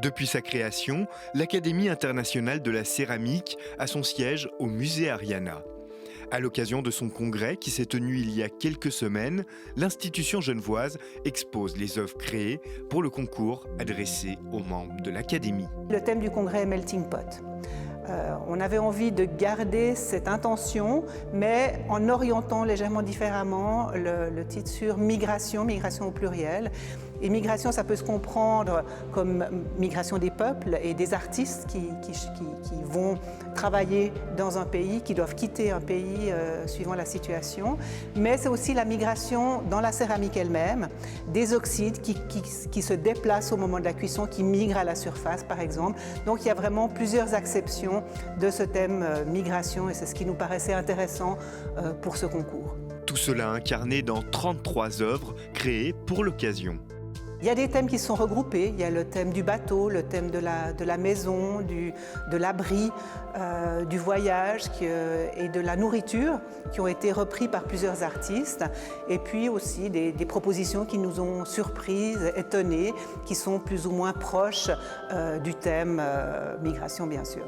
Depuis sa création, l'Académie internationale de la céramique a son siège au musée Ariana. À l'occasion de son congrès qui s'est tenu il y a quelques semaines, l'institution genevoise expose les œuvres créées pour le concours adressé aux membres de l'Académie. Le thème du congrès est Melting Pot. On avait envie de garder cette intention, mais en orientant légèrement différemment le titre sur migration, migration au pluriel. Et migration, ça peut se comprendre comme migration des peuples et des artistes qui vont travailler dans un pays, qui doivent quitter un pays suivant la situation. Mais c'est aussi la migration dans la céramique elle-même, des oxydes qui se déplacent au moment de la cuisson, qui migrent à la surface par exemple. Donc il y a vraiment plusieurs acceptions de ce thème migration et c'est ce qui nous paraissait intéressant pour ce concours. Tout cela incarné dans 33 œuvres créées pour l'occasion. Il y a des thèmes qui sont regroupés, il y a le thème du bateau, le thème de la maison, de l'abri, du voyage et de la nourriture qui ont été repris par plusieurs artistes et puis aussi des propositions qui nous ont surprises, étonnées, qui sont plus ou moins proches du thème migration bien sûr.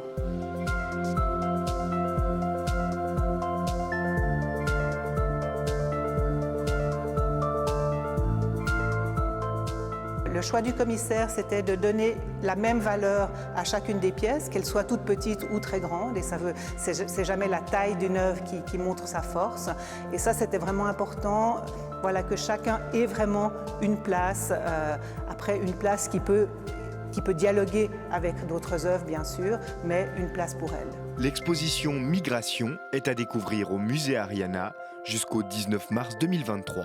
Le choix du commissaire, c'était de donner la même valeur à chacune des pièces, qu'elles soient toutes petites ou très grandes. Et c'est jamais la taille d'une œuvre qui montre sa force. Et ça, c'était vraiment important, voilà, que chacun ait vraiment une place, après une place qui peut dialoguer avec d'autres œuvres, bien sûr, mais une place pour elle. L'exposition Migration est à découvrir au musée Ariana jusqu'au 19 mars 2023.